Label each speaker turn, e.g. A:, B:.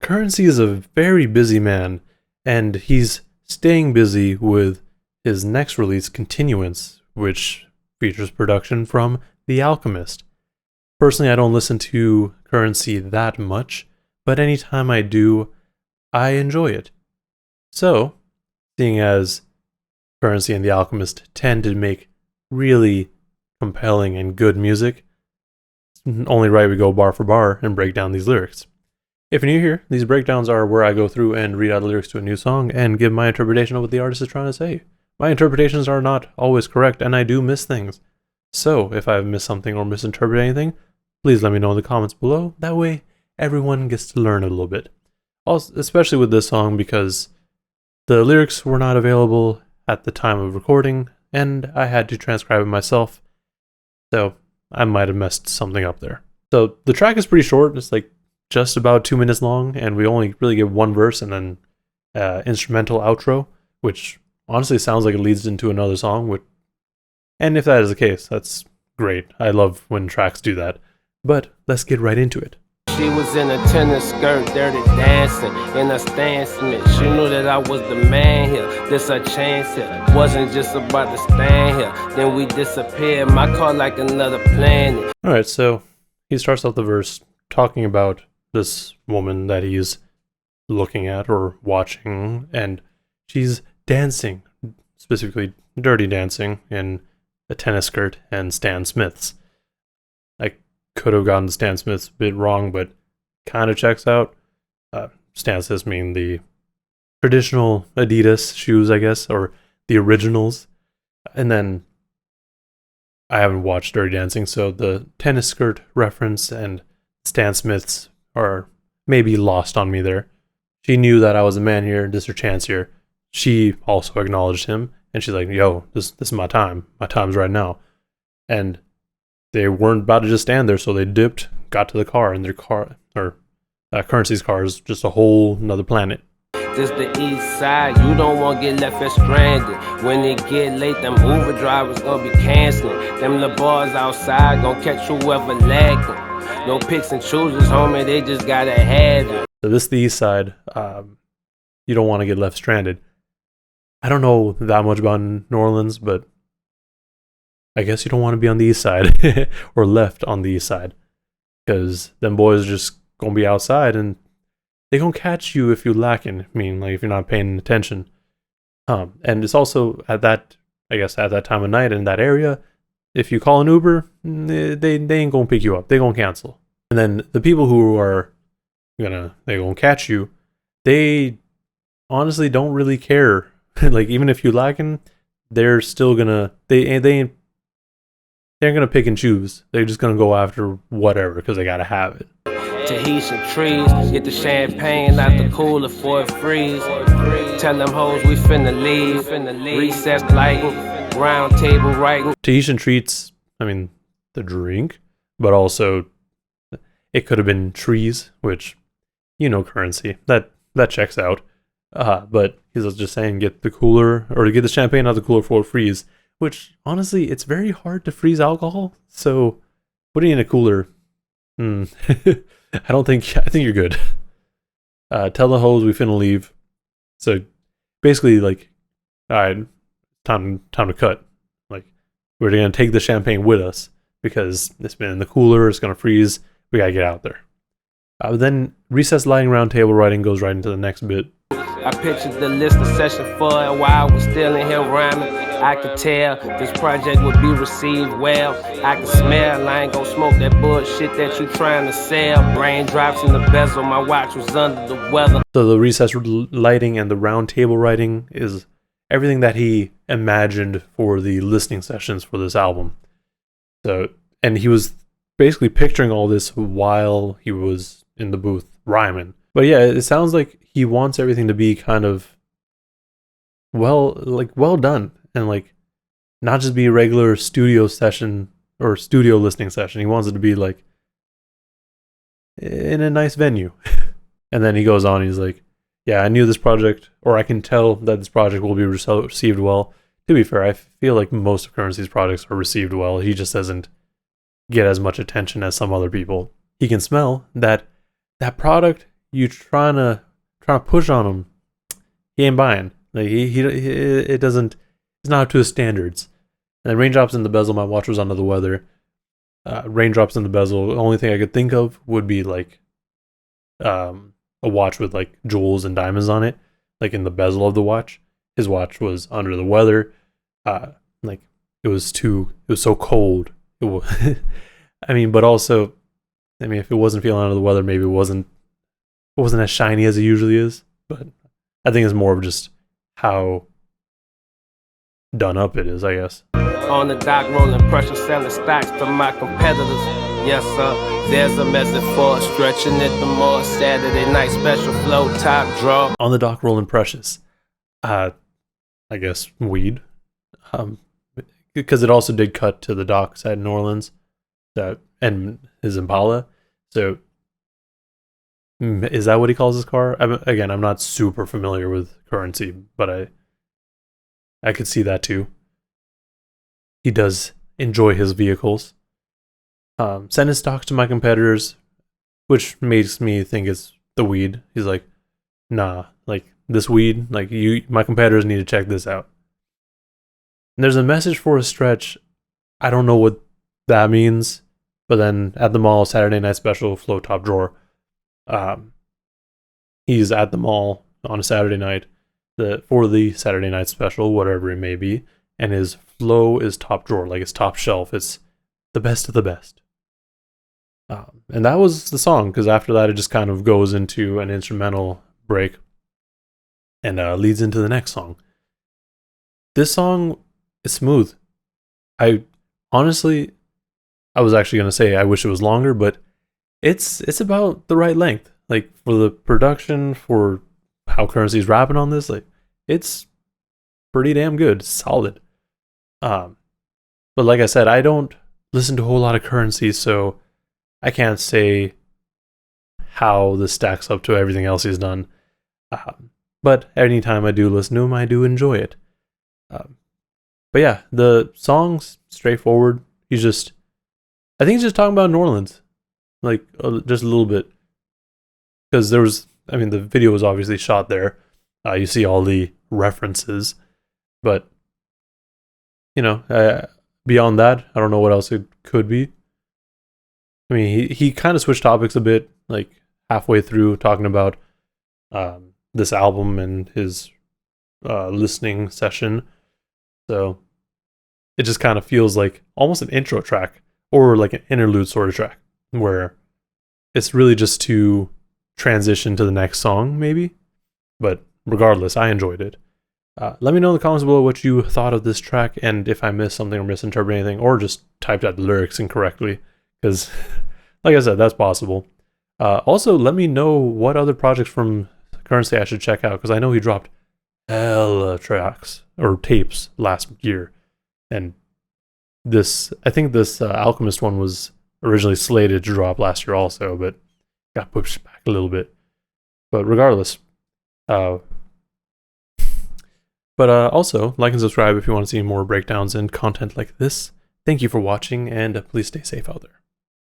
A: Currency is a very busy man, and he's staying busy with his next release, Continuance, which features production from The Alchemist. Personally, I don't listen to Currency that much, but anytime I do, I enjoy it. So, seeing as Currency and The Alchemist tend to make really compelling and good music, it's only right we go bar for bar and break down these lyrics. If you're new here, these breakdowns are where I go through and read out the lyrics to a new song and give my interpretation of what the artist is trying to say. My interpretations are not always correct, and I do miss things. So, if I've missed something or misinterpreted anything, please let me know in the comments below. That way, everyone gets to learn a little bit. Also, especially with this song, because the lyrics were not available at the time of recording, and I had to transcribe it myself, so I might have messed something up there. So, the track is pretty short. It's like just about 2 minutes long, and we only really get one verse and then instrumental outro, which honestly sounds like it leads into another song. And if that is the case, that's great. I love when tracks do that. But let's get right into it.
B: She was in a tennis skirt, dirty dancing, in a stance Smith. She knew that I was the man here, this a chance here. Wasn't just about to stand here, then we disappeared. My car like another planet.
A: Alright, so he starts off the verse talking about this woman that he's looking at or watching, and she's dancing, specifically dirty dancing, in a tennis skirt and Stan Smiths. I could have gotten the Stan Smiths a bit wrong, but kind of checks out. Stan Smiths mean the traditional Adidas shoes, I guess, or the originals. And then I haven't watched Dirty Dancing, so the tennis skirt reference and Stan Smiths are maybe lost on me there. She knew that I was a man here, this is her chance here. She also acknowledged him, and she's like, yo, this is my time. My time's right now. And they weren't about to just stand there, so they dipped, got to the car, and their car, or Currency's car, is just a whole nother planet.
B: This the east side, you don't want to get left and stranded. When it get late, them Uber drivers gonna be canceling. Them little boys outside gonna catch whoever lagging. No picks and choosers, homie, they just gotta have it.
A: So this is the east side. You don't want to get left stranded. I don't know that much about New Orleans, but I guess you don't want to be on the east side or left on the east side, because them boys are just gonna be outside and they gonna catch you if you lacking. I mean, like if you're not paying attention. And it's also at that time of night in that area, if you call an Uber, they ain't gonna pick you up. They gonna cancel. And then the people who are they gonna catch you, they honestly don't really care. Like even if you lacking, they're still gonna they're gonna pick and choose. They're just gonna go after whatever because they gotta have it.
B: Tahitian trees, get the champagne out the cooler for it freeze. Tell them hoes we finna leave. Recess lighting, round table writing.
A: Tahitian treats, I mean, the drink, but also it could have been trees, which, Currency. That checks out. But he's just saying get the cooler, or to get the champagne out of the cooler for it freeze, which honestly, it's very hard to freeze alcohol. So putting it in a cooler, I think you're good. Tell the hoes we finna leave. So basically, like, all right, time to cut. Like, we're gonna take the champagne with us because it's been in the cooler. It's gonna freeze. We gotta get out there. Then recess lighting, round table writing goes right into the next bit.
B: I pictured the listening session for a while. We still in here rhyming. I could tell this project would be received well. I can smell. I ain't gonna smoke that bullshit that you trying to sell. Raindrops in the bezel. My watch was under the weather.
A: So the recess lighting and the round table writing is everything that he imagined for the listening sessions for this album. So, and he was basically picturing all this while he was in the booth rhyming. But yeah, it sounds like he wants everything to be kind of well done, and like not just be a regular studio session or studio listening session. He wants it to be like in a nice venue. And then he goes on, he's like, yeah, I knew this project, or I can tell that this project will be received well. To be fair, I feel like most of Currency's projects are received well. He just doesn't get as much attention as some other people. He can smell that product you trying to push on him, he ain't buying. Like he it doesn't. It's not up to his standards. And then raindrops in the bezel. My watch was under the weather. Raindrops in the bezel. The only thing I could think of would be like a watch with like jewels and diamonds on it, like in the bezel of the watch. His watch was under the weather. Like it was so cold. I mean, but also, I mean, if it wasn't feeling under the weather, maybe it wasn't as shiny as it usually is. But I think it's more of just how done up it is, I guess.
B: On the dock, rolling pressure, selling stocks to my competitors. Yes, sir. There's a method for stretching it the more. Saturday night special flow, top draw.
A: On the dock, rolling precious. I guess weed. Because it also did cut to the docks at New Orleans, and his Impala. So, is that what he calls his car? I'm not super familiar with currency, but I could see that too. He does enjoy his vehicles. Send his stocks to my competitors, which makes me think it's the weed. He's like, nah, like this weed, like my competitors need to check this out. And there's a message for a stretch. I don't know what that means, but then at the mall, Saturday night special, flow top drawer. He's at the mall on a Saturday night for the Saturday night special, whatever it may be, and his flow is top drawer, like it's top shelf. It's the best of the best. And that was the song, because after that, it just kind of goes into an instrumental break and leads into the next song. This song is smooth. I honestly, I was actually going to say I wish it was longer, but it's about the right length. Like, for the production, for how Currency's rapping on this, like, it's pretty damn good, solid. But like I said, I don't listen to a whole lot of Currency, so I can't say how this stacks up to everything else he's done. But anytime I do listen to him, I do enjoy it. But yeah, the song's straightforward. I think he's just talking about New Orleans, like just a little bit, because the video was obviously shot there. You see all the references, but beyond that, I don't know what else it could be. I mean, he kind of switched topics a bit, like halfway through, talking about this album and his listening session. So it just kind of feels like almost an intro track or like an interlude sort of track, where it's really just to transition to the next song, maybe. But regardless, I enjoyed it. Let me know in the comments below what you thought of this track, and if I missed something or misinterpreted anything, or just typed out the lyrics incorrectly, because like I said, that's possible. Also, let me know what other projects from Currency I should check out, because I know he dropped hella tracks or tapes last year, and I think this Alchemist one was originally slated to drop last year also, but got pushed back a little bit. But regardless, also like and subscribe if you want to see more breakdowns and content like this. Thank you for watching, and please stay safe out there.